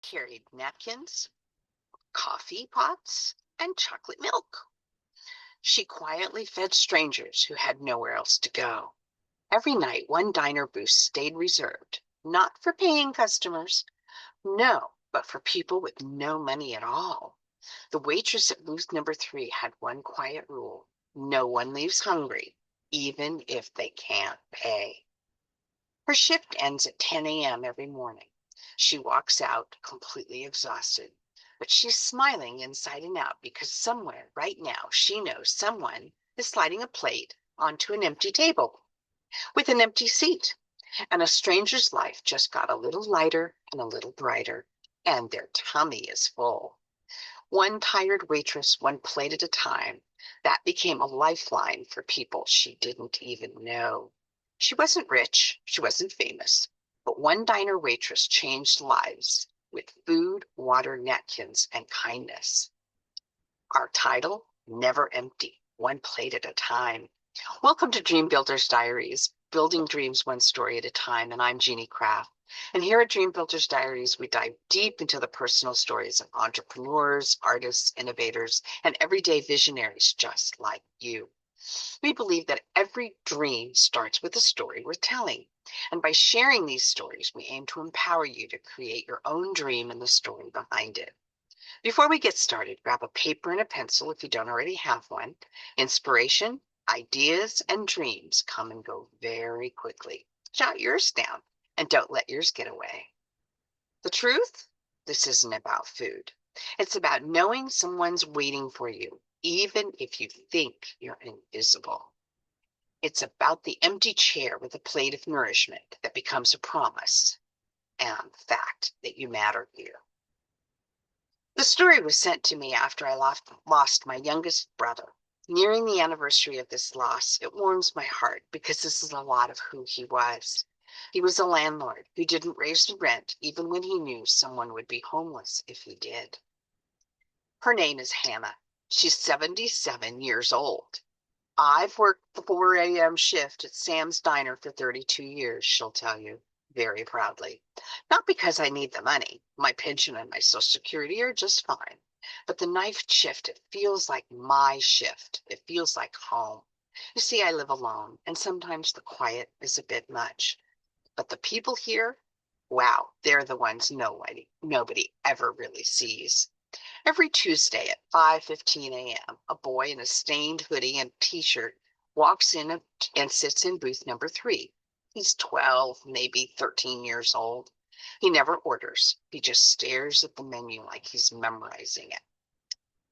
carried napkins, coffee pots, and chocolate milk. She quietly fed strangers who had nowhere else to go. Every night, one diner booth stayed reserved, not for paying customers, no, but for people with no money at all. The waitress at booth number 3 had one quiet rule: no one leaves hungry, even if they can't pay. Her shift ends at 10 a.m. every morning. She walks out completely exhausted, but she's smiling inside and out because somewhere right now she knows someone is sliding a plate onto an empty table with an empty seat. And a stranger's life just got a little lighter and a little brighter, and their tummy is full. One tired waitress, one plate at a time. That became a lifeline for people she didn't even know. She wasn't rich, she wasn't famous, but one diner waitress changed lives with food, water, napkins, and kindness. Our title, Never Empty, one plate at a time. Welcome to Dream Builders Diaries, building dreams one story at a time, and I'm Jeannie Craft. And here at Dream Builders Diaries, we dive deep into the personal stories of entrepreneurs, artists, innovators, and everyday visionaries just like you. We believe that every dream starts with a story worth telling. And by sharing these stories, we aim to empower you to create your own dream and the story behind it. Before we get started, grab a paper and a pencil if you don't already have one. Inspiration, ideas, and dreams come and go very quickly. Jot yours down and don't let yours get away. The truth? This isn't about food. It's about knowing someone's waiting for you, even if you think you're invisible. It's about the empty chair with a plate of nourishment that becomes a promise and fact that you matter here. The story was sent to me after I lost my youngest brother. Nearing the anniversary of this loss, it warms my heart because this is a lot of who he was. He was a landlord who didn't raise the rent even when he knew someone would be homeless if he did. Her name is Hannah. She's 77 years old. I've worked the 4 a.m. shift at Sam's Diner for 32 years, she'll tell you, very proudly. Not because I need the money. My pension and my Social Security are just fine. But the night shift, it feels like my shift. It feels like home. You see, I live alone, and sometimes the quiet is a bit much. But the people here, wow, they're the ones nobody ever really sees. Every Tuesday at 5:15 a.m., a boy in a stained hoodie and t-shirt walks in and sits in booth number 3. He's 12, maybe 13 years old. He never orders. He just stares at the menu like he's memorizing it.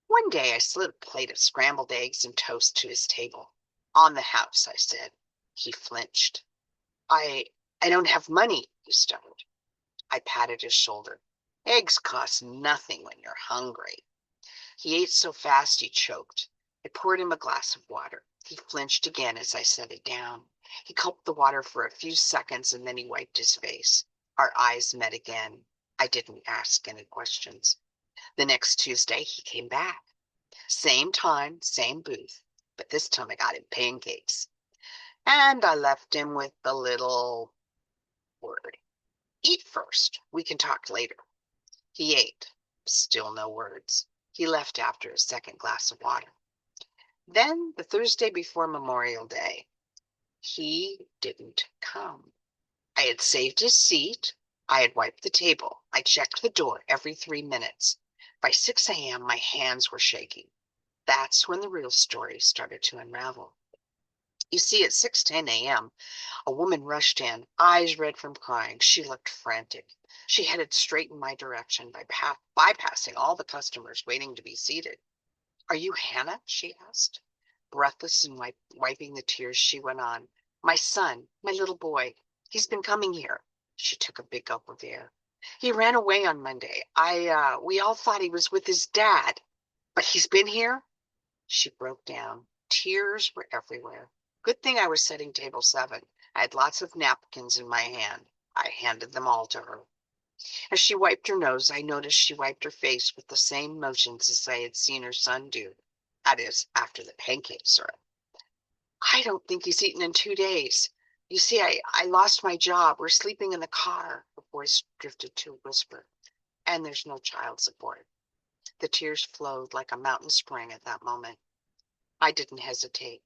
One day I slid a plate of scrambled eggs and toast to his table. On the house, I said. He flinched. I I don't have money, he stuttered. I patted his shoulder. Eggs cost nothing when you're hungry. He ate so fast he choked. I poured him a glass of water. He flinched again as I set it down. He gulped the water for a few seconds and then he wiped his face. Our eyes met again. I didn't ask any questions. The next Tuesday, he came back. Same time, same booth, but this time I got him pancakes. And I left him with the little word. Eat first. We can talk later. He ate. Still no words. He left after a second glass of water. Then, the Thursday before Memorial Day, he didn't come. I had saved his seat. I had wiped the table. I checked the door every 3 minutes. By 6 a.m., my hands were shaking. That's when the real story started to unravel. You see, at 6:10 a.m., a woman rushed in, eyes red from crying. She looked frantic. She headed straight in my direction by bypassing all the customers waiting to be seated. Are you Hannah? She asked. Breathless and wiping the tears, she went on. My son, my little boy, he's been coming here. She took a big gulp of air. He ran away on Monday. We all thought he was with his dad, but he's been here? She broke down. Tears were everywhere. Good thing I was setting table 7. I had lots of napkins in my hand. I handed them all to her. As she wiped her nose, I noticed she wiped her face with the same motions as I had seen her son do. That is, after the pancake syrup. I don't think he's eaten in 2 days. You see, I lost my job. We're sleeping in the car. Her voice drifted to a whisper. and there's no child support. The tears flowed like a mountain spring at that moment. I didn't hesitate.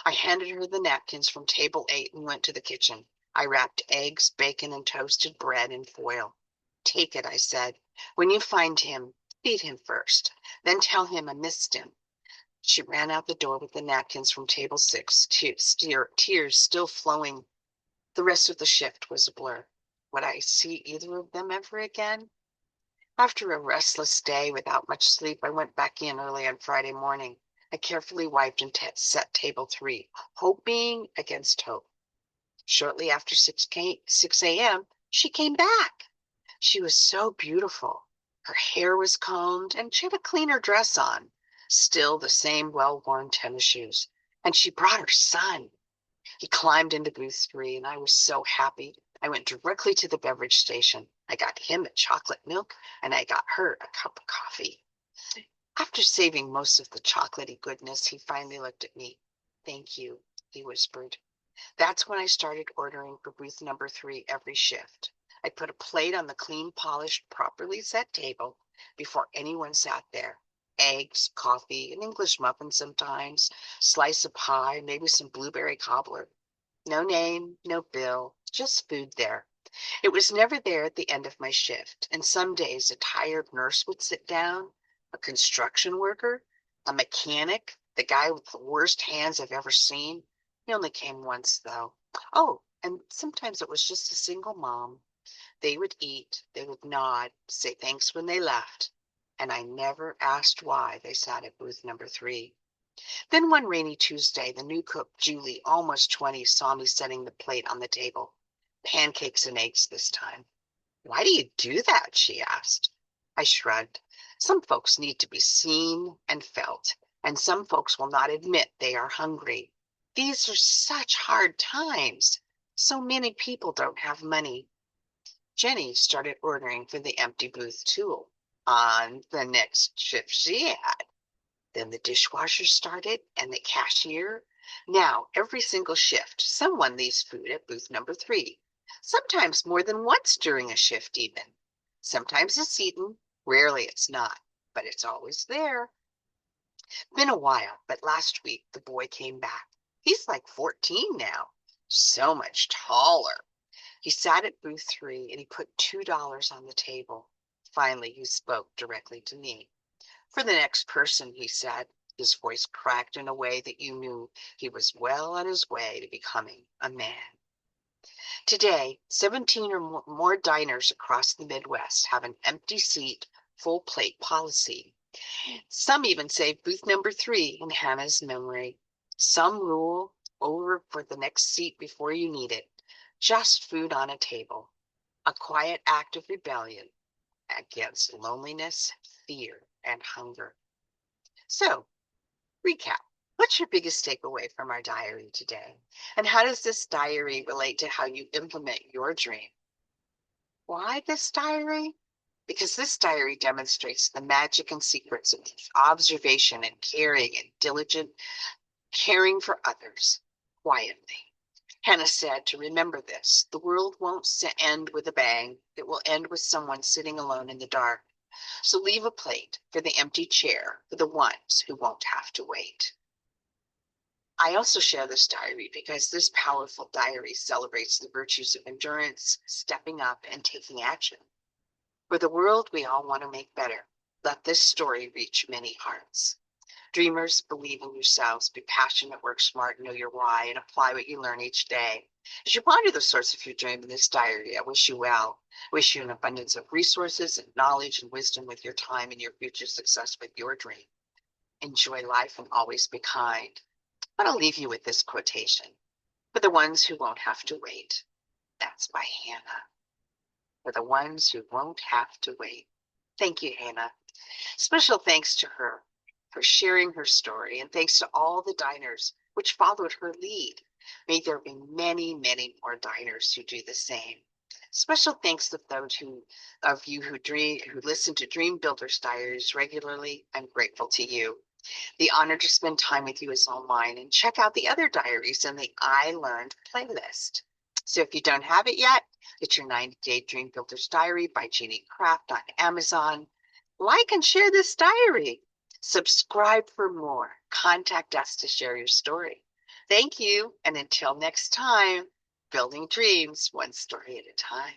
I handed her the napkins from table 8 and went to the kitchen. I wrapped eggs, bacon, and toasted bread in foil. Take it, I said. When you find him, feed him first. Then tell him I missed him. She ran out the door with the napkins from table 6, tears still flowing. The rest of the shift was a blur. Would I see either of them ever again? After a restless day without much sleep, I went back in early on Friday morning. I carefully wiped and set table 3, hoping against hope. Shortly after 6 a.m., she came back. She was so beautiful. Her hair was combed, and she had a cleaner dress on. Still the same well-worn tennis shoes. And she brought her son. He climbed into booth 3, and I was so happy. I went directly to the beverage station. I got him a chocolate milk, and I got her a cup of coffee. After saving most of the chocolatey goodness, he finally looked at me. Thank you, he whispered. That's when I started ordering for booth number 3 every shift. I put a plate on the clean, polished, properly set table before anyone sat there. Eggs, coffee, an English muffin sometimes, slice of pie, maybe some blueberry cobbler. No name, no bill, just food there. It was never there at the end of my shift, and some days a tired nurse would sit down, a construction worker, a mechanic, the guy with the worst hands I've ever seen. He only came once, though. Oh, and sometimes it was just a single mom. They would eat, they would nod, say thanks when they left, and I never asked why they sat at booth number 3. Then one rainy Tuesday, the new cook, Julie, almost 20, saw me setting the plate on the table. Pancakes and eggs this time. Why do you do that? She asked. I shrugged. Some folks need to be seen and felt, and some folks will not admit they are hungry. These are such hard times. So many people don't have money. Jenny started ordering for the empty booth too on the next shift she had. Then the dishwasher started and the cashier. Now, every single shift, someone leaves food at booth number 3. Sometimes more than once during a shift, even. Sometimes it's eaten, rarely it's not, but it's always there. Been a while, but last week the boy came back. He's like 14 now, so much taller. He sat at booth 3 and he put $2 on the table. Finally, he spoke directly to me. For the next person, he said, his voice cracked in a way that you knew he was well on his way to becoming a man. Today, 17 or more diners across the Midwest have an empty seat, full plate policy. Some even save booth number 3 in Hannah's memory. Some rule over for the next seat before you need it. Just food on a table. A quiet act of rebellion against loneliness, fear, and hunger. So, recap. What's your biggest takeaway from our diary today? And how does this diary relate to how you implement your dream? Why this diary? Because this diary demonstrates the magic and secrets of observation and caring and diligent caring for others quietly. Hannah said to remember this, the world won't end with a bang. It will end with someone sitting alone in the dark. So leave a plate for the empty chair for the ones who won't have to wait. I also share this diary because this powerful diary celebrates the virtues of endurance, stepping up, and taking action. For the world we all want to make better, let this story reach many hearts. Dreamers, believe in yourselves, be passionate, work smart, know your why, and apply what you learn each day. As you ponder the source of your dream in this diary, I wish you well. I wish you an abundance of resources and knowledge and wisdom with your time and your future success with your dream. Enjoy life and always be kind. But I'll leave you with this quotation. For the ones who won't have to wait. That's by Hannah. For the ones who won't have to wait. Thank you, Hannah. Special thanks to her for sharing her story, and thanks to all the diners which followed her lead. May there be many, many more diners who do the same. Special thanks to those of you who listen to Dream Builders Diaries regularly. I'm grateful to you. The honor to spend time with you is all mine, and check out the other diaries in the I Learned playlist. So if you don't have it yet, get your 90-Day Dream Builder's Diary by Jeannie Craft on Amazon. Like and share this diary. Subscribe for more. Contact us to share your story. Thank you, and until next time, building dreams one story at a time.